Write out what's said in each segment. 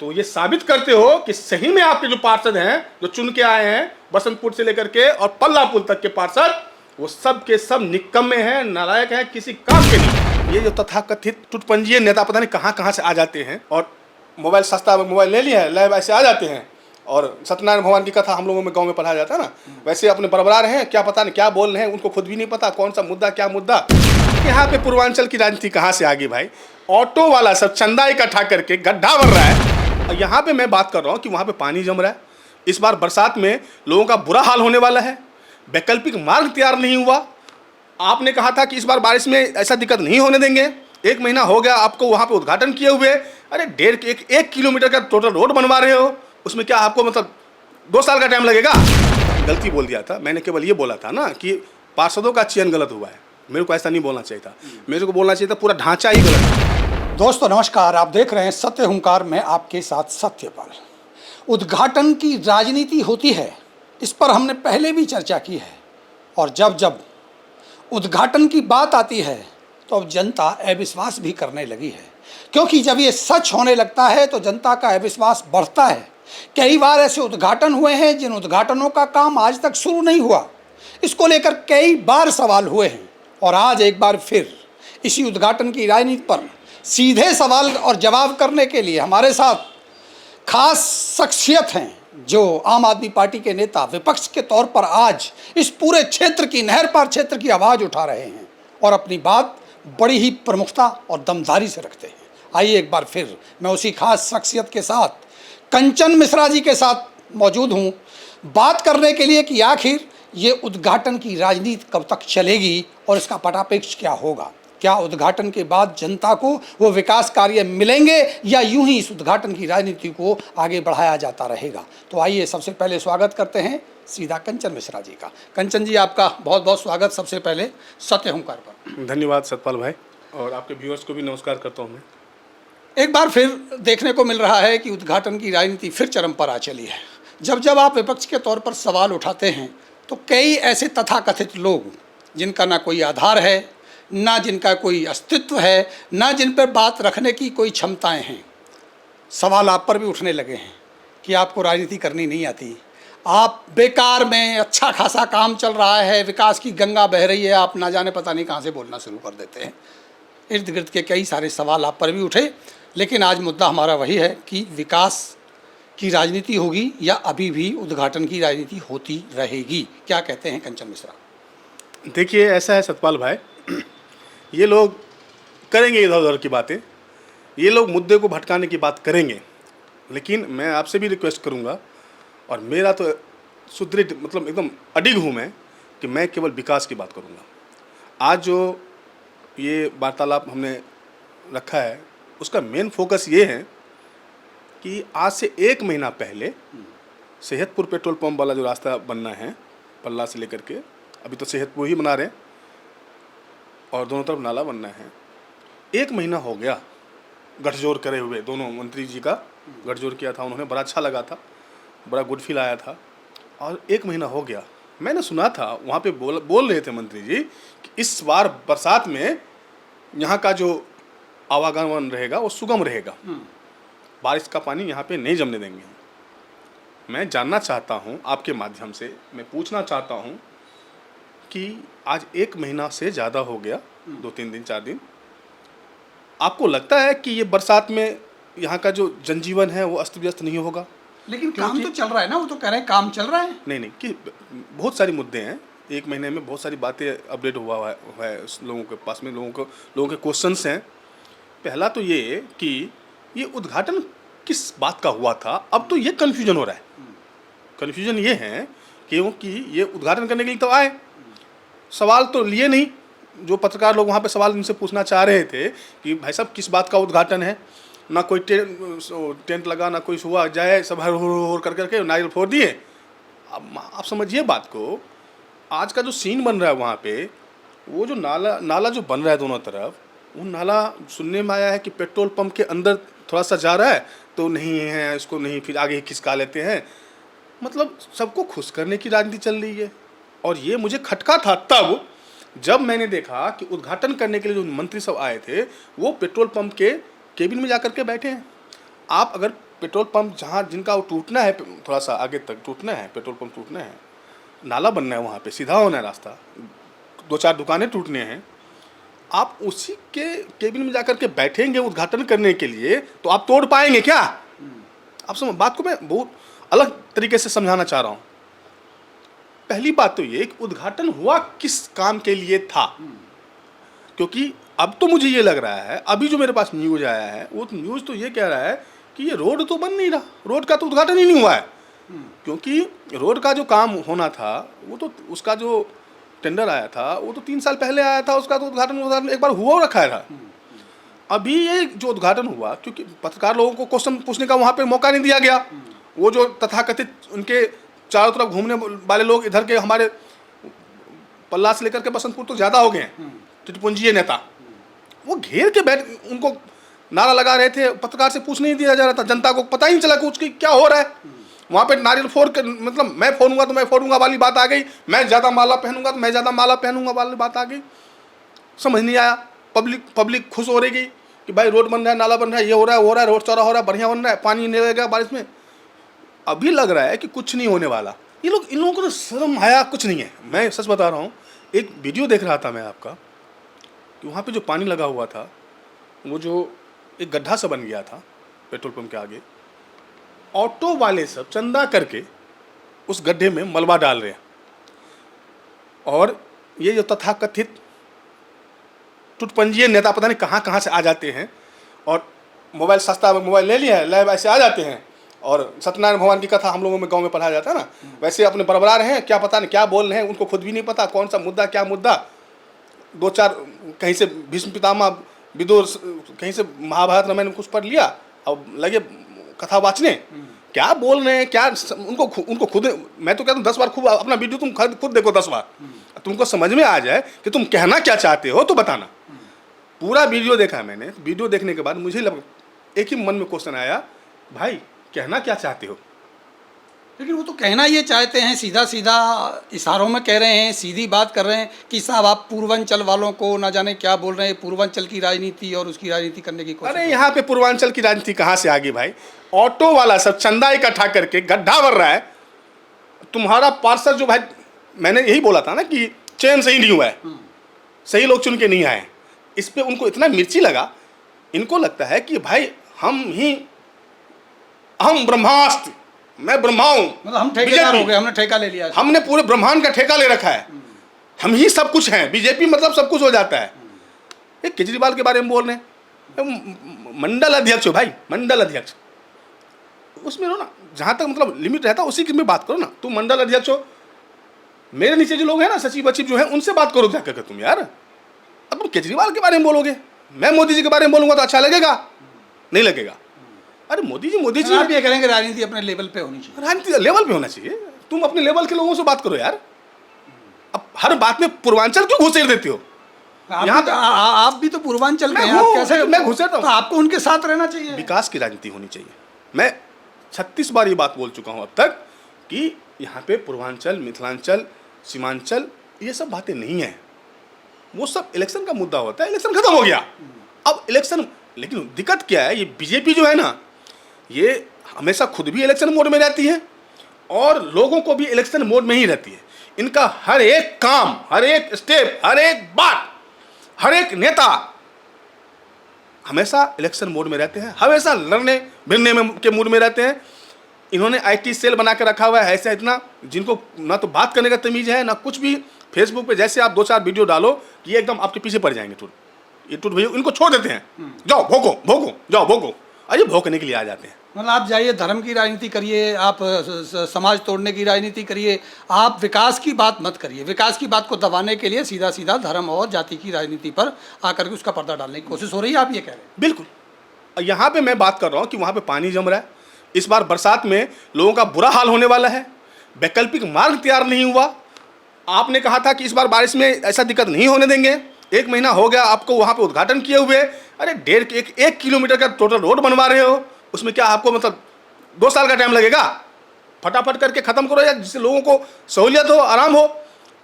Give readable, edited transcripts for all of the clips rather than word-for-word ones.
तो ये साबित करते हो कि सही में आपके जो पार्षद हैं, जो चुन के आए हैं बसंतपुर से लेकर के और पल्ला पुल तक के पार्षद, वो सब के सब निकम्मे हैं, नालायक हैं, किसी काम के नहीं। ये जो तथाकथित टुटपंजीय नेता पता नहीं कहाँ कहाँ से आ जाते हैं और मोबाइल सस्ता मोबाइल ले लिया है, लैब ऐसे आ जाते हैं और सत्यनारायण भगवान की कथा हम लोगों में गांव में पढ़ाया जाता है ना, वैसे अपने बरबरा रहे हैं, क्या पता नहीं क्या बोल रहे हैं, उनको खुद भी नहीं पता कौन सा मुद्दा क्या मुद्दा। यहाँ पे पूर्वांचल की राजनीति कहाँ से आ गई भाई? ऑटो वाला सब चंदा इकट्ठा करके गड्ढा भर रहा है और यहाँ पे मैं बात कर रहा हूँ कि वहाँ पे पानी जम रहा है। इस बार बरसात में लोगों का बुरा हाल होने वाला है, वैकल्पिक मार्ग तैयार नहीं हुआ। आपने कहा था कि इस बार बारिश में ऐसा दिक्कत नहीं होने देंगे, 1 महीना हो गया आपको वहाँ पे उद्घाटन किए हुए। अरे 1.5 किलोमीटर का टोटल रोड बनवा रहे हो, उसमें क्या आपको मतलब 2 साल का टाइम लगेगा? गलती बोल दिया था मैंने, केवल ये बोला था ना कि पार्षदों का चयन गलत हुआ है, मेरे को ऐसा नहीं बोलना चाहिए था, मेरे को बोलना चाहिए था पूरा ढांचा ही गलत है। दोस्तों नमस्कार, आप देख रहे हैं सत्य हुंकार में आपके साथ सत्यपाल। उद्घाटन की राजनीति होती है, इस पर हमने पहले भी चर्चा की है और जब जब उद्घाटन की बात आती है तो अब जनता अविश्वास भी करने लगी है, क्योंकि जब ये सच होने लगता है तो जनता का अविश्वास बढ़ता है। कई बार ऐसे उद्घाटन हुए हैं जिन उद्घाटनों का काम आज तक शुरू नहीं हुआ, इसको लेकर कई बार सवाल हुए हैं और आज एक बार फिर इसी उद्घाटन की राजनीति पर सीधे सवाल और जवाब करने के लिए हमारे साथ खास शख्सियत हैं जो आम आदमी पार्टी के नेता विपक्ष के तौर पर आज इस पूरे क्षेत्र की, नहर पार क्षेत्र की आवाज़ उठा रहे हैं और अपनी बात बड़ी ही प्रमुखता और दमदारी से रखते हैं। आइए एक बार फिर मैं उसी खास शख्सियत के साथ कंचन मिश्रा जी के साथ मौजूद हूँ बात करने के लिए कि आखिर ये उद्घाटन की राजनीति कब तक चलेगी और इसका पटापेक्ष क्या होगा। क्या उद्घाटन के बाद जनता को वो विकास कार्य मिलेंगे या यूं ही इस उद्घाटन की राजनीति को आगे बढ़ाया जाता रहेगा। तो आइए सबसे पहले स्वागत करते हैं सीधा कंचन मिश्रा जी का। कंचन जी, आपका बहुत बहुत स्वागत सबसे पहले सत्य हुंकार पर। धन्यवाद सतपाल भाई, और आपके व्यूअर्स को भी नमस्कार करता हूँ मैं। एक बार फिर देखने को मिल रहा है कि उद्घाटन की राजनीति फिर चरम पर आ चली है। जब जब आप विपक्ष के तौर पर सवाल उठाते हैं तो कई ऐसे तथाकथित लोग जिनका ना कोई आधार है, ना जिनका कोई अस्तित्व है, ना जिन पर बात रखने की कोई क्षमताएं हैं, सवाल आप पर भी उठने लगे हैं कि आपको राजनीति करनी नहीं आती, आप बेकार में, अच्छा खासा काम चल रहा है, विकास की गंगा बह रही है, आप ना जाने पता नहीं कहाँ से बोलना शुरू कर देते हैं। इर्द गिर्द के कई सारे सवाल आप पर भी उठे, लेकिन आज मुद्दा हमारा वही है कि विकास की राजनीति होगी या अभी भी उद्घाटन की राजनीति होती रहेगी। क्या कहते हैं कंचन मिश्रा? देखिए ऐसा है सतपाल भाई, ये लोग करेंगे इधर उधर की बातें, ये लोग मुद्दे को भटकाने की बात करेंगे, लेकिन मैं आपसे भी रिक्वेस्ट करूंगा और मेरा तो सुदृढ़ मतलब एकदम अडिग हूँ मैं कि मैं केवल विकास की बात करूंगा। आज जो ये वार्तालाप हमने रखा है उसका मेन फोकस ये है कि आज से 1 महीना पहले सेहतपुर पेट्रोल पंप वाला जो रास्ता बनना है पल्ला से लेकर के, अभी तो सेहतपुर ही बना रहे हैं और दोनों तरफ नाला बनना है। 1 महीना हो गया गठजोड़ करे हुए, दोनों मंत्री जी का गठजोड़ किया था उन्होंने, बड़ा अच्छा लगा था, बड़ा गुड फील आया था। और 1 महीना हो गया, मैंने सुना था वहाँ पे बोल रहे थे मंत्री जी कि इस बार बरसात में यहाँ का जो आवागमन रहेगा वो सुगम रहेगा, बारिश का पानी यहाँ पे नहीं जमने देंगे। मैं जानना चाहता हूँ आपके माध्यम से, मैं पूछना चाहता हूँ कि आज 1 महीना से ज़्यादा हो गया, 2-3 दिन 4 दिन, आपको लगता है कि ये बरसात में यहाँ का जो जनजीवन है वो अस्त व्यस्त नहीं होगा? लेकिन काम तो चल रहा है ना, वो तो कह रहे हैं काम चल रहा है। नहीं कि बहुत सारी मुद्दे हैं, 1 महीने में बहुत सारी बातें अपडेट हुआ है लोगों के पास में, लोगों के क्वेश्चंस हैं। पहला तो ये कि ये उद्घाटन किस बात का हुआ था, अब तो ये कन्फ्यूजन हो रहा है। कन्फ्यूजन ये है क्योंकि ये उद्घाटन करने के लिए तो आए, सवाल तो लिए नहीं, जो पत्रकार लोग वहाँ पे सवाल इनसे पूछना चाह रहे थे कि भाई साहब किस बात का उद्घाटन है, ना कोई टेंट लगा, ना कोई हुआ जाए, सब हर होर कर करके नारियल फोड़ दिए। अब आप समझिए बात को, आज का जो सीन बन रहा है वहाँ पे, वो जो नाला जो बन रहा है दोनों तरफ, वो नाला सुनने में आया है कि पेट्रोल पंप के अंदर थोड़ा सा जा रहा है तो नहीं है, इसको नहीं फिर आगे खिसका लेते हैं। मतलब सबको खुश करने की राजनीति चल रही है। और ये मुझे खटका था तब जब मैंने देखा कि उद्घाटन करने के लिए जो मंत्री सब आए थे वो पेट्रोल पंप के केबिन में जाकर के बैठे हैं। आप अगर पेट्रोल पंप जहाँ जिनका वो टूटना है, थोड़ा सा आगे तक टूटना है, पेट्रोल पंप टूटना है, नाला बनना है, वहाँ पे सीधा होना है रास्ता, 2-4 दुकानें टूटने हैं, आप उसी के केबिन में जाकर के बैठेंगे उद्घाटन करने के लिए, तो आप तोड़ पाएंगे क्या? आप समझ बात को मैं बहुत अलग तरीके से समझाना चाह रहा हूँ। पहली बात तो ये कि उद्घाटन हुआ किस काम के लिए था, क्योंकि अब तो मुझे ये लग रहा है, अभी जो मेरे पास न्यूज़ आया है वो न्यूज़ तो ये कह रहा है कि ये रोड तो बन नहीं रहा, रोड का तो उद्घाटन ही नहीं हुआ है, क्योंकि रोड का जो काम होना था वो तो उसका जो टेंडर आया था वो तो 3 साल पहले आया था, उसका तो उद्घाटन एक बार हुआ रखा था। अभी ये जो उद्घाटन हुआ, क्योंकि पत्रकार लोगों को क्वेश्चन पूछने का वहाँ पे मौका नहीं दिया गया, वो जो तथाकथित उनके चारों तरफ घूमने वाले लोग इधर के हमारे पल्ला से लेकर के बसंतपुर तो ज़्यादा हो गए हैं, टिटपुंजी नेता, वो घेर के बैठ उनको नारा लगा रहे थे, पत्रकार से पूछ नहीं दिया जा रहा था, जनता को पता ही नहीं चला कि उसकी क्या हो रहा है। वहाँ पे नारियल फोड़ के मतलब मैं फोड़ूंगा तो मैं फोड़ूंगा वाली बात आ गई, मैं ज़्यादा माला पहनूंगा तो मैं ज़्यादा माला पहनूंगा वाली बात आ गई। समझ नहीं आया, पब्लिक खुश हो रही कि भाई रोड बन रहा है, नाला बन रहा है, ये हो रहा है, वो हो रहा है, रोड चौड़ा हो रहा है, बढ़िया बन रहा है, पानी नहीं लगेगा बारिश में। अभी लग रहा है कि कुछ नहीं होने वाला। इन लोगों को तो शर्म आया कुछ नहीं है। मैं सच बता रहा हूँ, एक वीडियो देख रहा था मैं आपका कि वहाँ पे जो पानी लगा हुआ था, वो जो एक गड्ढा सा बन गया था पेट्रोल पंप के आगे, ऑटो वाले सब चंदा करके उस गड्ढे में मलबा डाल रहे हैं, और ये जो तथाकथित टुटपंजीय नेता पता नहीं कहाँ कहाँ से आ जाते हैं, और मोबाइल सस्ता मोबाइल ले लिया है, लैब ऐसे आ जाते हैं, और सत्यनारायण भगवान की कथा हम लोगों में गांव में पढ़ाया जाता है ना, वैसे अपने बरबरा रहे हैं, क्या पता नहीं क्या बोल रहे हैं, उनको खुद भी नहीं पता कौन सा मुद्दा क्या मुद्दा। 2-4 कहीं से भीष्म पितामह विदुर, कहीं से महाभारत रामायण कुछ पढ़ लिया और लगे कथा वाचने, क्या बोल रहे हैं क्या, उनको खुद, मैं तो कहता हूँ 10 बार खूब अपना वीडियो तुम खुद देखो 10 बार, तुमको समझ में आ जाए कि तुम कहना क्या चाहते हो तो बताना। पूरा वीडियो देखा मैंने, वीडियो देखने के बाद मुझे एक ही मन में क्वेश्चन आया, भाई कहना क्या चाहते हो? लेकिन वो तो कहना ये चाहते हैं, सीधा सीधा इशारों में कह रहे हैं, सीधी बात कर रहे हैं कि साहब आप पूर्वांचल वालों को ना जाने क्या बोल रहे हैं, पूर्वांचल की राजनीति और उसकी राजनीति करने की कोशिश। अरे यहाँ पे पूर्वांचल की राजनीति कहाँ से आ गई भाई? ऑटो वाला सब चंदा इकट्ठा करके गड्ढा भर रहा है, तुम्हारा पार्सल जो भाई, मैंने यही बोला था ना कि चयन सही नहीं हुआ है, सही लोग चुन के नहीं आए, इस पर उनको इतना मिर्ची लगा, इनको लगता है कि भाई हम ब्रह्मास्त्र, मैं ब्रह्मा हूं, मतलब हम ठेकेदार हो गए, हमने ठेका ले लिया, हमने पूरे ब्रह्मांड का ठेका ले रखा है, हम ही सब कुछ हैं, बीजेपी मतलब सब कुछ हो जाता है। ये केजरीवाल के बारे में बोल रहे हैं, मंडल अध्यक्ष हो भाई, मंडल अध्यक्ष, उसमें रहो ना, जहाँ तक मतलब लिमिट रहता है उसी की में बात करो ना। तुम मंडल अध्यक्ष हो, मेरे नीचे जो लोग हैं ना, सचिव वचिव जो है, उनसे बात करो जाकर तुम यार। अब तुम केजरीवाल के बारे में बोलोगे, मैं मोदी जी के बारे में बोलूंगा तो अच्छा लगेगा? नहीं लगेगा। अरे मोदी जी आप ये करेंगे राजनीति अपने लेवल पे होनी चाहिए, राजनीति लेवल पे होना चाहिए, तुम अपने लेवल के लोगों से बात करो यार। अब हर बात में पूर्वांचल क्यों घुसेड़ देते हो? आप भी तो पूर्वांचल के हैं, आप कैसे? मैं घुसेड़ता हूं? तो आपको उनके साथ रहना चाहिए। विकास की राजनीति होनी चाहिए। मैं 36 बार ये बात बोल चुका हूं अब तक कि यहाँ पे पूर्वांचल, मिथिलांचल, सीमांचल, ये सब बातें नहीं है, वो सब इलेक्शन का मुद्दा होता है। इलेक्शन खत्म हो गया, अब इलेक्शन, लेकिन दिक्कत क्या है, ये बीजेपी जो है ना, ये हमेशा खुद भी इलेक्शन मोड में रहती है और लोगों को भी इलेक्शन मोड में ही रहती है। इनका हर एक काम, हर एक स्टेप, हर एक बात, हर एक नेता हमेशा इलेक्शन मोड में रहते हैं, हमेशा लड़ने भिड़ने के मूड में रहते हैं। इन्होंने आईटी सेल बना के रखा हुआ है ऐसा, इतना जिनको ना तो बात करने का तमीज़ है ना कुछ भी। फेसबुक पे जैसे आप 2-4 वीडियो डालो कि ये एकदम आपके पीछे पड़ जाएंगे, ये टूट भैया, इनको छोड़ देते हैं, जाओ भोगो, जाओ भोगो, अरे भोगने के लिए आ जाते हैं। मतलब आप जाइए धर्म की राजनीति करिए, आप समाज तोड़ने की राजनीति करिए, आप विकास की बात मत करिए। विकास की बात को दबाने के लिए सीधा सीधा धर्म और जाति की राजनीति पर आकर के उसका पर्दा डालने की कोशिश हो रही है, आप ये कह रहे हैं? बिल्कुल। यहाँ पे मैं बात कर रहा हूँ कि वहाँ पे पानी जम रहा है, इस बार बरसात में लोगों का बुरा हाल होने वाला है, वैकल्पिक मार्ग तैयार नहीं हुआ। आपने कहा था कि इस बार बारिश में ऐसा दिक्कत नहीं होने देंगे, 1 महीना हो गया आपको वहाँ पे उद्घाटन किए हुए, अरे 1.5 किलोमीटर का टोटल रोड बनवा रहे हो, उसमें क्या आपको मतलब 2 साल का टाइम लगेगा? फटाफट करके खत्म करो यार, जिससे लोगों को सहूलियत हो, आराम हो।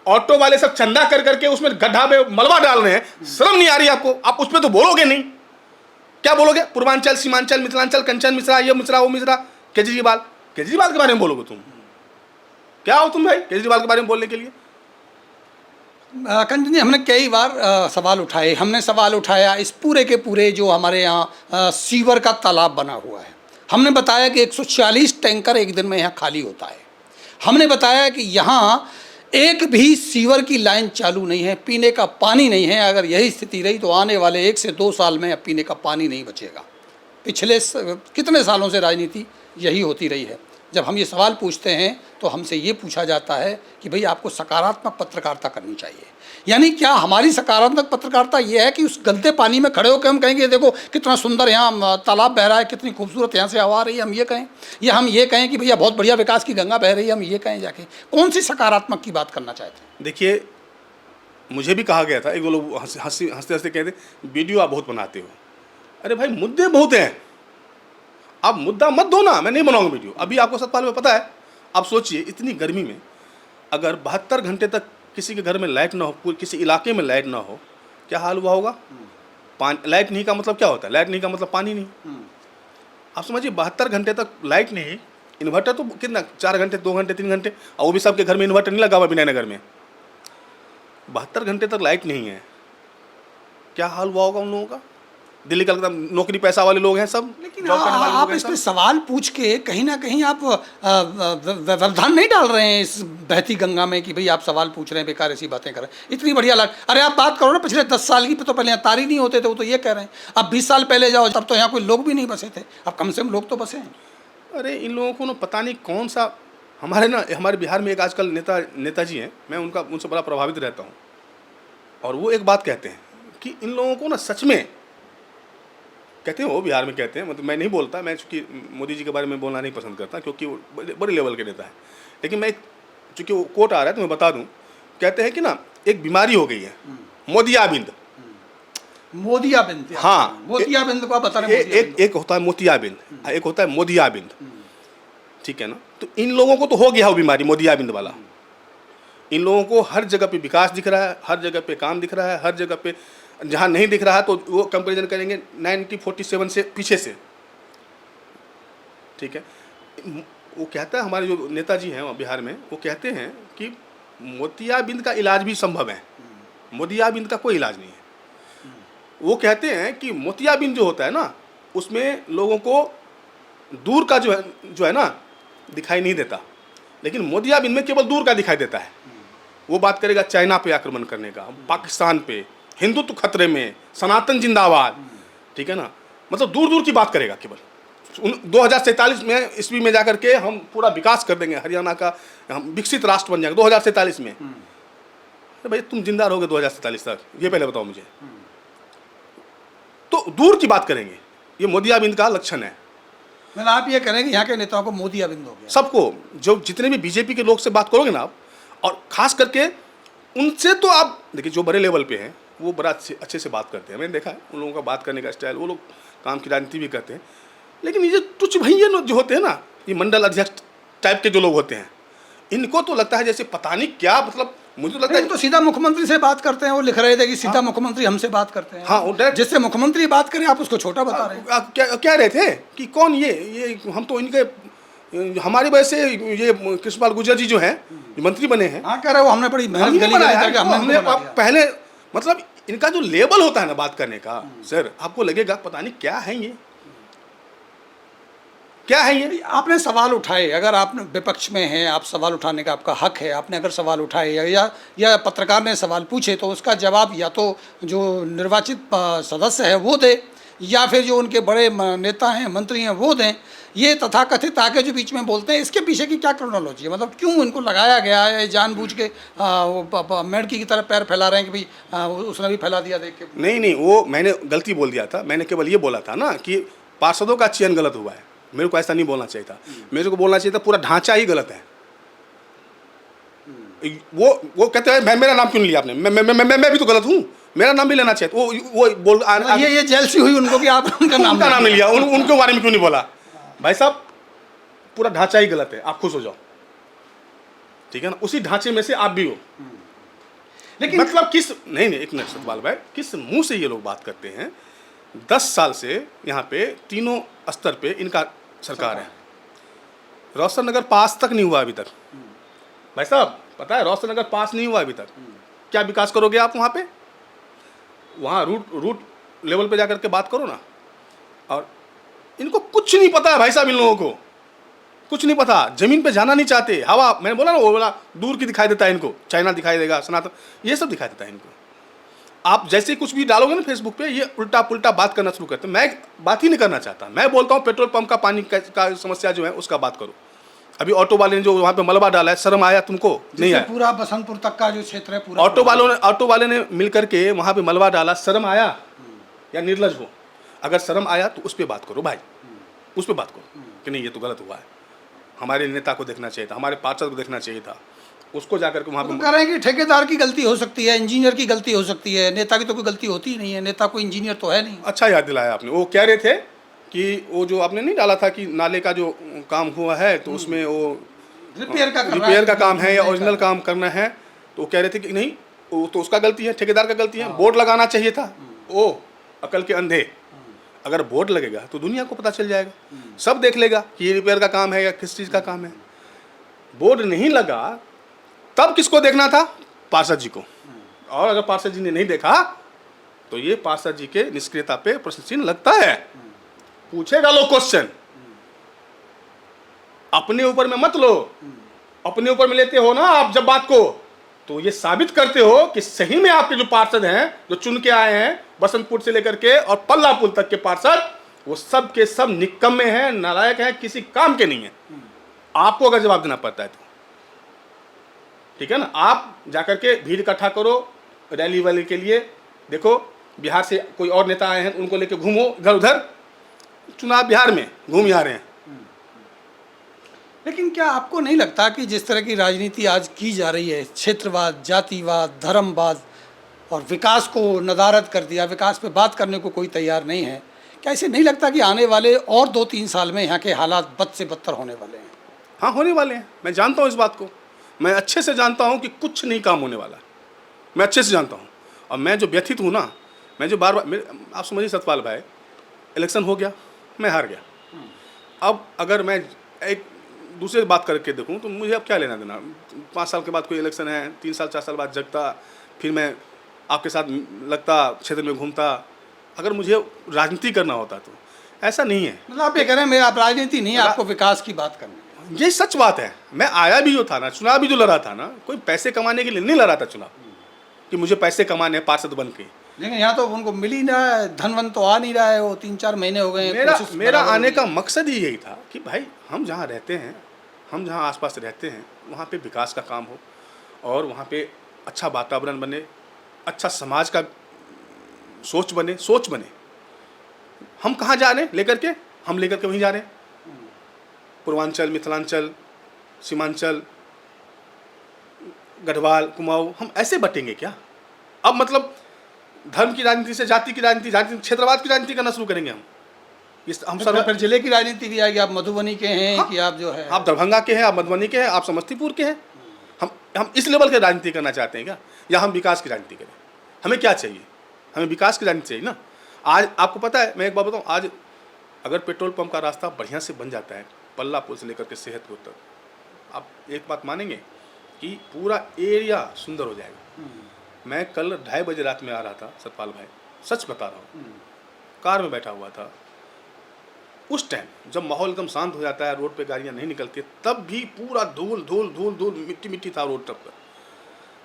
ऑटो वाले सब चंदा कर करके उसमें गड्ढा में मलबा डाल रहे हैं, शर्म नहीं आ रही आपको? आप उस पर तो बोलोगे नहीं, क्या बोलोगे? पूर्वांचल, सीमांचल, मिथिलांचल, कंचन मिश्रा, ये मिश्रा, वो मिश्रा, केजरीवाल। केजरीवाल के बारे में बोलोगे तुम? क्या हो तुम भाई केजरीवाल के बारे में बोलने के लिए? कंचन जी, हमने कई बार सवाल उठाए। हमने सवाल उठाया इस पूरे के पूरे जो हमारे यहाँ सीवर का तालाब बना हुआ है। हमने बताया कि 140 टैंकर एक दिन में यहाँ खाली होता है। हमने बताया कि यहाँ एक भी सीवर की लाइन चालू नहीं है, पीने का पानी नहीं है। अगर यही स्थिति रही तो आने वाले 1 से 2 साल में अब पीने का पानी नहीं बचेगा। पिछले कितने सालों से राजनीति यही होती रही है। जब हम ये सवाल पूछते हैं तो हमसे ये पूछा जाता है कि भाई आपको सकारात्मक पत्रकारिता करनी चाहिए। यानी क्या हमारी सकारात्मक पत्रकारिता ये है कि उस गंदे पानी में खड़े होकर हम कहेंगे देखो कितना सुंदर यहाँ तालाब बह रहा है, कितनी खूबसूरत यहाँ से हवा आ रही है, हम ये कहें? या हम ये कहें कि भैया बहुत बढ़िया विकास की गंगा बह रही है, हम ये कहें? जाके कौन सी सकारात्मक की बात करना चाहते हैं? देखिए, मुझे भी कहा गया था, एक दो लोग हंसते हंसते कहते वीडियो आप बहुत बनाते हो। अरे भाई मुद्दे बहुत हैं, आप मुद्दा मत दो ना, मैं नहीं बनाऊंगा वीडियो। अभी आपको सतपाल में पता है, आप सोचिए इतनी गर्मी में अगर 72 घंटे तक किसी के घर में लाइट ना हो, किसी इलाके में लाइट ना हो, क्या हाल हुआ होगा? लाइट नहीं का मतलब क्या होता है? लाइट नहीं का मतलब पानी नहीं। आप समझिए 72 घंटे तक लाइट नहीं, इन्वर्टर तो कितना 4 घंटे, 2 घंटे, 3 घंटे, और वो भी सबके घर में इन्वर्टर नहीं लगा हुआ विनयनगर में। 72 घंटे तक लाइट नहीं है, क्या हाल हुआ होगा उन लोगों का? दिल्ली कलकत्ता नौकरी पैसा वाले लोग हैं सब। लेकिन आप इस पे सवाल पूछ के कहीं ना कहीं आप व्यवधान नहीं डाल रहे हैं इस बहती गंगा में कि भाई आप सवाल पूछ रहे हैं, बेकार ऐसी बातें कर रहे हैं। इतनी बढ़िया लाइट, अरे आप बात करो ना पिछले 10 साल की, तो पहले यहाँ तार ही नहीं होते थे, वो तो ये कह रहे हैं। अब 20 साल पहले जाओ तब तो यहाँ कोई लोग भी नहीं बसे थे, अब कम से कम लोग तो बसे हैं। अरे इन लोगों को ना पता नहीं कौन सा, हमारे बिहार में एक आजकल नेताजी हैं, मैं उनसे बड़ा प्रभावित रहता हूँ। और वो एक बात कहते हैं कि इन लोगों को ना सच में, कहते हैं वो बिहार में कहते हैं, मतलब मैं नहीं बोलता, मैं चूँकि मोदी जी के बारे में बोलना नहीं पसंद करता क्योंकि वो बड़े लेवल के नेता है। लेकिन मैं चूँकि वो कोट आ रहा है तो मैं बता दूँ, कहते हैं कि ना एक बीमारी हो गई है, मोतियाबिंद। मोतियाबिंद, हाँ, मोतियाबिंद को आप बता रहे हैं। एक होता है मोतियाबिंद, एक होता है मोदियाबिंद, ठीक है ना? तो इन लोगों को तो हो गया वो बीमारी मोदियाबिंद वाला। इन लोगों को हर जगह पे विकास दिख रहा है, हर जगह पे काम दिख रहा है, हर जगह पे जहाँ नहीं दिख रहा है तो वो कंपैरिजन करेंगे 1947 से पीछे से, ठीक है? वो कहता है, हमारे जो नेताजी हैं बिहार में, वो कहते हैं कि मोतियाबिंद का इलाज भी संभव है, मोदियाबिंद का कोई इलाज नहीं है। वो कहते हैं कि मोतियाबिंद जो होता है ना, उसमें लोगों को दूर का जो है ना दिखाई नहीं देता, लेकिन मोतियाबिंद में केवल दूर का दिखाई देता है। वो बात करेगा चाइना पे आक्रमण करने का, पाकिस्तान पे, हिंदुत्व खतरे में, सनातन जिंदाबाद, ठीक है ना? मतलब दूर दूर की बात करेगा केवल। 2047 में ईस्वी में जाकर के हम पूरा विकास कर देंगे, हरियाणा का हम विकसित राष्ट्र बन जाएंगे 2047 में। अरे भाई तुम जिंदा रहोगे 2047 तक, ये पहले बताओ मुझे। तो दूर की बात करेंगे, ये मोदियाबिंद का लक्षण है। मतलब आप ये कह रहे हैं कि यहाँ के नेताओं को मोतियाबिंद हो गया? सबको, जो जितने भी बीजेपी के लोग से बात करोगे ना आप, और खास करके उनसे तो आप देखिए जो बड़े लेवल पे हैं वो बड़ा अच्छे से बात करते हैं, मैंने देखा है उन लोगों का बात करने का स्टाइल, वो लोग काम की राजनीति भी करते हैं। लेकिन ये तुच्छ भैया जो होते हैं ना, ये मंडल अध्यक्ष टाइप के जो लोग होते हैं, इनको तो लगता है जैसे पता नहीं क्या, मतलब मुझे तो लगता है तो सीधा मुख्यमंत्री से बात करते हैं। वो लिख रहे थे कि सीधा मुख्यमंत्री हमसे बात करते हैं। हाँ, जिससे मुख्यमंत्री बात करें आप उसको छोटा बता रहे हैं। क्या रहे थे कि कौन ये हम तो इनके, हमारी वजह से ये कृष्णपाल गुर्जर जी जो हैं मंत्री बने हैं। हाँ, कह रहे हो हमने बड़ी मेहनत हमने पहले, मतलब इनका जो लेवल होता है ना बात करने का, सर आपको लगेगा पता नहीं क्या है ये, क्या है ये। आपने सवाल उठाए, अगर आप विपक्ष में हैं, आप सवाल उठाने का आपका हक है। आपने अगर सवाल उठाए या पत्रकार ने सवाल पूछे तो उसका जवाब या तो जो निर्वाचित सदस्य है वो दे, या फिर जो उनके बड़े नेता हैं, मंत्री हैं, वो दें। ये तथाकथित आके जो बीच में बोलते हैं, इसके पीछे की क्या क्रोनोलॉजी है? मतलब क्यों इनको लगाया गया है? जानबूझ के मेढकी की तरह पैर फैला रहे हैं कि भाई उसने भी फैला दिया देख के? नहीं, वो मैंने गलती बोल दिया था। मैंने केवल ये बोला था ना कि पार्षदों का चयन गलत हुआ है। मेरे को ऐसा नहीं बोलना चाहिए था। मेरे को बोलना चाहिए था पूरा ढांचा ही गलत है। वो कहते हैं मेरा नाम क्यों नहीं लिया आपने? मैं भी तो गलत हूँ, मेरा नाम भी लेना चाहिए। वो बोल ये जेलसी हुई उनको कि आप उनका नाम नहीं लिया, उनके बारे में क्यों नहीं बोला? भाई साहब पूरा ढांचा ही गलत है, आप खुश हो जाओ, ठीक है ना? उसी ढांचे में से आप भी हो। लेकिन मतलब किस, नहीं एक मिनट सतपाल भाई, किस मुंह से ये लोग बात करते हैं 10 साल से यहाँ पे तीनों स्तर पे इनका सरकार है। रोशन नगर पास तक नहीं हुआ अभी तक। भाई साहब पता है, रोशन नगर पास नहीं हुआ अभी तक। क्या विकास करोगे आप वहाँ पे? वहाँ रूट लेवल पे जाकर के बात करो ना। और इनको कुछ नहीं पता है भाई साहब, इन लोगों को कुछ नहीं पता। जमीन पे जाना नहीं चाहते। हवा, मैंने बोला ना, वो बोला दूर की दिखाई देता है इनको, चाइना दिखाई देगा, सनातन, ये सब दिखाई देता है इनको। आप जैसे कुछ भी डालोगे ना फेसबुक पे, ये उल्टा पुल्टा बात करना शुरू करते हैं। मैं बात ही नहीं करना चाहता। मैं बोलता हूँ पेट्रोल पंप का पानी का समस्या जो है उसका बात करो। अभी ऑटो वाले ने जो वहाँ पे मलबा डाला है, शर्म आया तुमको? नहीं आया? पूरा बसंतपुर तक का जो क्षेत्र है पूरा ऑटो वाले ने मिल करके वहाँ पे मलबा डाला, शर्म आया या निर्लज हो? अगर शर्म आया तो उस पर बात करो भाई, उस पर बात करो कि नहीं ये तो गलत हुआ है। हमारे नेता को देखना चाहिए था, हमारे पार्षद को देखना चाहिए था, उसको जाकर के वहाँ पे कह रहे हैं कि ठेकेदार की गलती हो सकती है, इंजीनियर की गलती हो सकती है, नेता की तो कोई गलती होती ही नहीं है। नेता कोई इंजीनियर तो है नहीं। अच्छा याद दिलाया आपने। वो कह रहे थे कि वो जो आपने नहीं डाला था कि नाले का जो काम हुआ है तो उसमें वो रिपेयर का काम है या ओरिजिनल काम करना है, तो वो कह रहे थे कि नहीं वो तो उसका गलती है, ठेकेदार का गलती है। बोर्ड लगाना चाहिए था। ओ अकल के अंधे, अगर बोर्ड लगेगा तो दुनिया को पता चल जाएगा, सब देख लेगा कि ये रिपेयर का काम है या किस चीज़ का काम है। बोर्ड नहीं लगा तब किसको देखना था? पार्षद जी को। और अगर पार्षद जी ने नहीं देखा तो ये पार्षद जी के निष्क्रियता पे प्रश्न चिन्ह लगता है। पूछेगा लोग क्वेश्चन, अपने ऊपर में मत लो। अपने ऊपर में लेते हो ना आप जब बात को, तो ये साबित करते हो कि सही में आपके जो पार्षद हैं, जो चुन के आए हैं बसंतपुर से लेकर के और पल्ला पुल तक के पार्षद, वो सब के सब निकम्मे हैं, नालायक हैं, किसी काम के नहीं है। आपको अगर जवाब देना पड़ता है तो ठीक है ना। आप जाकर के भीड़ इकट्ठा करो रैली वैली के लिए। देखो बिहार से कोई और नेता आए हैं, उनको लेके घूमो इधर उधर। चुनाव बिहार में घूम आ रहे हैं। लेकिन क्या आपको नहीं लगता कि जिस तरह की राजनीति आज की जा रही है, क्षेत्रवाद, जातिवाद, धर्मवाद और विकास को नदारद कर दिया, विकास पे बात करने को कोई तैयार नहीं है, क्या ऐसे नहीं लगता कि आने वाले और 2-3 साल में यहाँ के हालात बद से बदतर होने वाले हैं? हाँ होने वाले हैं। मैं जानता हूँ इस बात को, मैं अच्छे से जानता हूँ कि कुछ नहीं काम होने वाला। मैं अच्छे से जानता हूँ। और मैं जो व्यथित हूँ ना, मैं जो बार बार, आप समझिए सतपाल भाई, इलेक्शन हो गया, मैं हार गया। अब अगर मैं एक दूसरे बात करके देखूं तो मुझे अब क्या लेना देना। 5 साल के बाद कोई इलेक्शन है, 3 साल 4 साल बाद जगता, फिर मैं आपके साथ लगता, क्षेत्र में घूमता। अगर मुझे राजनीति करना होता तो ऐसा नहीं है। मतलब आप ये कह रहे हैं मेरा राजनीति नहीं है, आपको विकास की बात करनी है। ये सच बात है। मैं आया भी जो था ना, चुनाव भी जो लड़ा था ना, कोई पैसे कमाने के लिए नहीं लड़ा था चुनाव कि मुझे पैसे कमाने हैं पार्षद बन के। लेकिन यहाँ तो उनको मिल ही रहा है, धनवन तो आ नहीं रहा है, वो 3-4 महीने हो गए। मेरा आने का मकसद ही यही था कि भाई हम जहाँ रहते हैं, हम जहाँ आसपास रहते हैं, वहाँ पे विकास का काम हो और वहाँ पे अच्छा वातावरण बने, अच्छा समाज का सोच बने। हम कहाँ जा रहे हैं लेकर के? हम लेकर के वहीं जा रहे हैं। पूर्वांचल, मिथिलांचल, सीमांचल, गढ़वाल, कुमाऊँ, हम ऐसे बटेंगे क्या? अब मतलब धर्म की राजनीति से जाति की राजनीति, क्षेत्रवाद की राजनीति करना शुरू करेंगे हम फिर जिले की राजनीति भी आएगी। आप मधुबनी के हैं। हाँ, कि आप जो है, आप दरभंगा के हैं, आप मधुबनी के हैं, आप समस्तीपुर के हैं। हम इस लेवल की राजनीति करना चाहते हैं क्या? या हम विकास की राजनीति करें? हमें क्या चाहिए? हमें विकास की राजनीति चाहिए ना। आज आपको पता है, मैं एक बात बताऊँ, आज अगर पेट्रोल पंप का रास्ता बढ़िया से बन जाता है, पल्ला पुल से लेकर के सेहतपुर तक, आप एक बात मानेंगे कि पूरा एरिया सुंदर हो जाएगा। मैं कल 2:30 बजे रात में आ रहा था सतपाल भाई, सच बता रहा हूँ, कार में बैठा हुआ था। उस टाइम जब माहौल एकदम शांत हो जाता है, रोड पे गाड़ियाँ नहीं निकलती, तब भी पूरा धूल धूल धूल धूल, मिट्टी मिट्टी था रोड तक पर।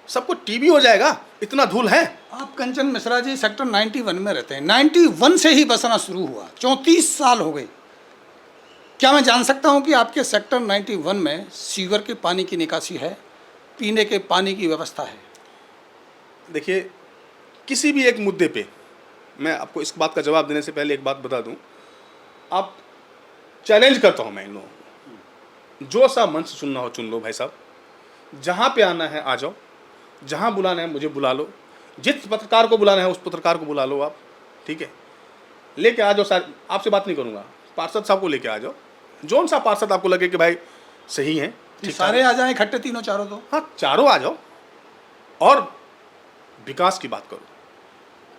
सबको टीबी हो जाएगा, इतना धूल है। आप कंचन मिश्रा जी सेक्टर 91 में रहते हैं। 91 से ही बसना शुरू हुआ, 34 साल हो गए। क्या मैं जान सकता हूं कि आपके सेक्टर 91 में सीवर के पानी की निकासी है, पीने के पानी की व्यवस्था है? देखिए, किसी भी एक मुद्दे पे मैं आपको इस बात का जवाब देने से पहले एक बात बता दूं। आप चैलेंज करता हूं मैं इन लोगों को, जो सा मंच चुनना हो चुन लो भाई साहब, जहां पे आना है आ जाओ, जहां बुलाना है मुझे बुला लो, जिस पत्रकार को बुलाना है उस पत्रकार को बुला लो आप, ठीक है, लेके आ जाओ। सर आपसे बात नहीं करूंगा, पार्षद साहब को लेके आ जाओ, जौन सा पार्षद आपको लगे कि भाई सही है, सारे आ जाएं इकट्ठे, तीनों चारों? तो हाँ, चारों आ जाओ और विकास की बात करो।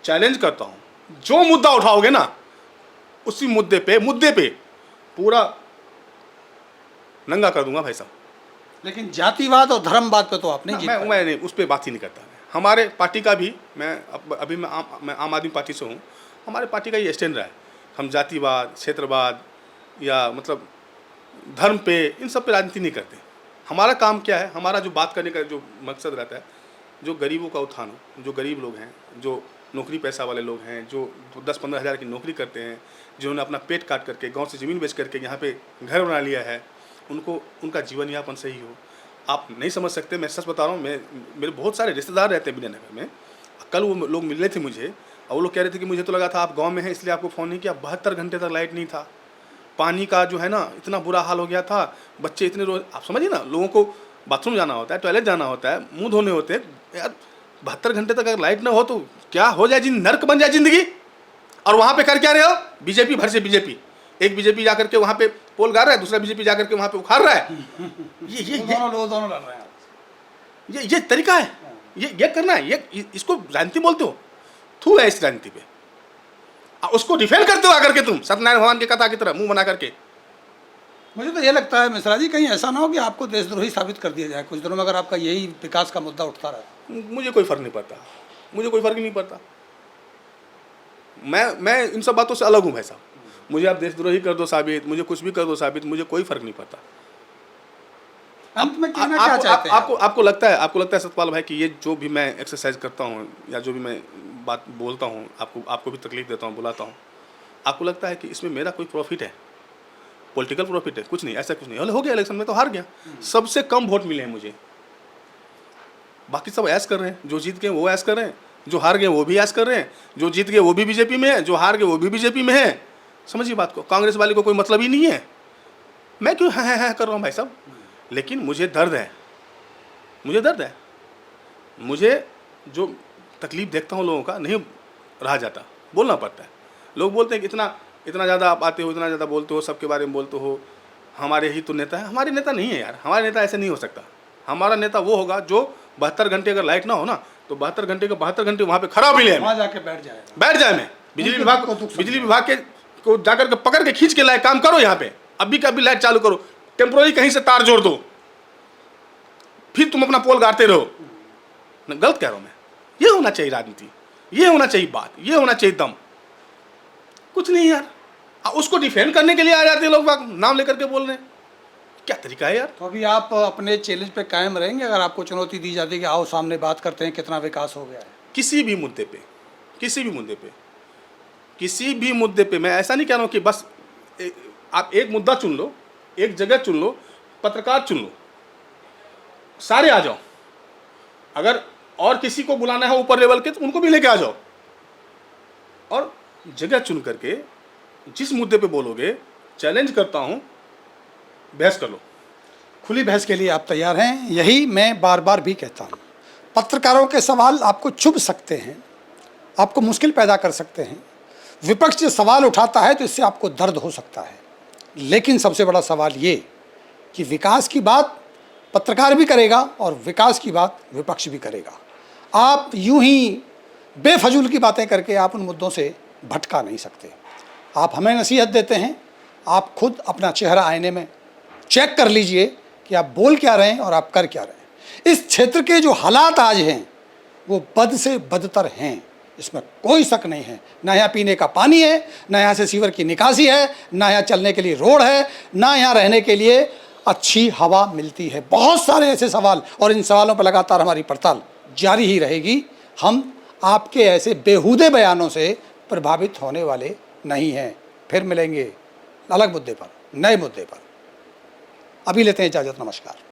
चैलेंज करता हूँ, जो मुद्दा उठाओगे ना, उसी मुद्दे पे पूरा नंगा कर दूंगा भाई साहब। लेकिन जातिवाद और धर्मवाद पे तो आप नहीं जीत पाए। मैं नहीं, उस पर बात ही नहीं करता। हमारे पार्टी का भी, अभी मैं आम आदमी पार्टी से हूँ, हमारे पार्टी का ये स्टैंड रहा है, हम जातिवाद, क्षेत्रवाद या मतलब धर्म पे, इन सब पे राजनीति नहीं करते। हमारा काम क्या है, हमारा जो बात करने का जो मकसद रहता है, जो गरीबों का उत्थान हो, जो गरीब लोग हैं, जो नौकरी पैसा वाले लोग हैं, जो 10-15 हज़ार की नौकरी करते हैं, जिन्होंने अपना पेट काट करके गांव से ज़मीन बेच करके यहाँ पे घर बना लिया है, उनको उनका जीवन यापन सही हो। आप नहीं समझ सकते, मैं सच बता रहा हूँ। मेरे बहुत सारे रिश्तेदार रहते हैं विजयनगर में। कल वो लोग मिल रहे थे मुझे और वो लोग कह रहे थे कि मुझे तो लगा था आप गाँव में हैं इसलिए आपको फ़ोन नहीं किया। 72 घंटे तक लाइट नहीं था, पानी का जो है ना इतना बुरा हाल हो गया था। बच्चे इतने रोज, आप समझिए ना, लोगों को बाथरूम जाना होता है, टॉयलेट जाना होता है, मुंह धोने होते हैं यार। 72 घंटे तक अगर लाइट ना हो तो क्या हो जाए, नर्क बन जाए ज़िंदगी। और वहाँ पे कर क्या रहे हो, बीजेपी भर से बीजेपी। एक बीजेपी जाकर के वहाँ पे पोल गाड़ रहा है, दूसरा बीजेपी जाकर के वहाँ पे उखाड़ रहा है। ये दोनों लड़ रहे हैं। ये तरीका है, ये करना है, ये इसको राजनीति बोलते हो? थू है इस राजनीति पे। उसको डिफेंड करते हो आकर के तुम सत्यनारायण भगवान की कथा की तरह मुंह बना करके। मुझे तो ये लगता है मिश्रा जी, कहीं ऐसा ना हो कि आपको देशद्रोही साबित कर दिया जाए कुछ दिनों में, अगर आपका यही विकास का मुद्दा उठता रहा। मुझे कोई फर्क नहीं पड़ता, मुझे कोई फर्क ही नहीं पड़ता। मैं इन सब बातों से अलग हूँ भाई साहब। मुझे आप देशद्रोही कर दो साबित, मुझे कुछ भी कर दो साबित, मुझे कोई फर्क नहीं पड़ता। अंत में कहना क्या चाहते हैं? आपको लगता है सतपाल भाई कि ये जो भी मैं एक्सरसाइज करता हूँ या जो भी मैं बात बोलता हूँ, आपको भी तकलीफ देता हूँ, बुलाता हूँ, आपको लगता है कि इसमें मेरा कोई प्रॉफिट है, पॉलिटिकल प्रॉफिट है? कुछ नहीं, ऐसा कुछ नहीं। हो गया इलेक्शन में तो हार गया, सबसे कम वोट मिले हैं मुझे। बाकी सब ऐश कर रहे हैं, जो जीत गए वो ऐश कर रहे हैं, जो हार गए वो भी ऐश कर रहे हैं, जो जीत गए वो भी बीजेपी में है, जो हार गए वो भी बीजेपी में है। समझिए बात को, कांग्रेस वाले को कोई मतलब ही नहीं है। मैं क्यों है कर रहा हूँ भाई साहब? लेकिन मुझे दर्द है, मुझे जो तकलीफ देखता हूँ लोगों का, नहीं रहा जाता, बोलना पड़ता है। लोग बोलते हैं कि इतना ज़्यादा आप आते हो, इतना ज़्यादा बोलते हो, सबके बारे में बोलते हो, हमारे ही तो नेता है। हमारे नेता नहीं है यार, हमारे नेता ऐसे नहीं हो सकता। हमारा नेता वो होगा जो 72 घंटे अगर लाइट ना हो ना, तो 72 घंटे के 72 घंटे वहाँ पे खड़ा भी ले, वहाँ जाके बैठ जाए। मैं बिजली विभाग के को जाकर के पकड़ के खींच के लाए, काम करो यहाँ पे, अभी का अभी लाइट चालू करो, टेम्पोररी कहीं से तार जोड़ दो, फिर तुम अपना पोल गाड़ते रहो। गलत कह रहा हूँ मैं? ये होना चाहिए राजनीति, ये होना चाहिए बात, ये होना चाहिए दम। कुछ नहीं यार, उसको डिफेंड करने के लिए आ जाते हैं लोग, नाम लेकर के बोल रहे हैं। क्या तरीका है यार? तो अभी आप अपने चैलेंज पे कायम रहेंगे अगर आपको चुनौती दी जाती है कि आओ सामने बात करते हैं कितना विकास हो गया है? किसी भी मुद्दे पे मैं ऐसा नहीं कह रहा हूँ कि बस आप एक मुद्दा चुन लो, एक जगह चुन लो, पत्रकार चुन लो, सारे आ जाओ। अगर और किसी को बुलाना है ऊपर लेवल के तो उनको भी लेके आ जाओ, और जगह चुन करके जिस मुद्दे पे बोलोगे, चैलेंज करता हूं, बहस कर लो। खुली बहस के लिए आप तैयार हैं? यही मैं बार बार भी कहता हूं। पत्रकारों के सवाल आपको चुभ सकते हैं, आपको मुश्किल पैदा कर सकते हैं। विपक्ष जो सवाल उठाता है तो इससे आपको दर्द हो सकता है, लेकिन सबसे बड़ा सवाल ये कि विकास की बात पत्रकार भी करेगा और विकास की बात विपक्ष भी करेगा। आप यूं ही बेफजूल की बातें करके आप उन मुद्दों से भटका नहीं सकते। आप हमें नसीहत देते हैं, आप खुद अपना चेहरा आईने में चेक कर लीजिए कि आप बोल क्या रहे हैं और आप कर क्या रहे हैं। इस क्षेत्र के जो हालात आज हैं वो बद से बदतर हैं, इसमें कोई शक नहीं है। ना यहाँ पीने का पानी है, ना यहाँ से सीवर की निकासी है, ना यहाँ चलने के लिए रोड है, ना यहाँ रहने के लिए अच्छी हवा मिलती है। बहुत सारे ऐसे सवाल, और इन सवालों पर लगातार हमारी पड़ताल जारी ही रहेगी। हम आपके ऐसे बेहूदे बयानों से प्रभावित होने वाले नहीं हैं। फिर मिलेंगे अलग मुद्दे पर, नए मुद्दे पर। अभी लेते हैं इजाज़त, नमस्कार।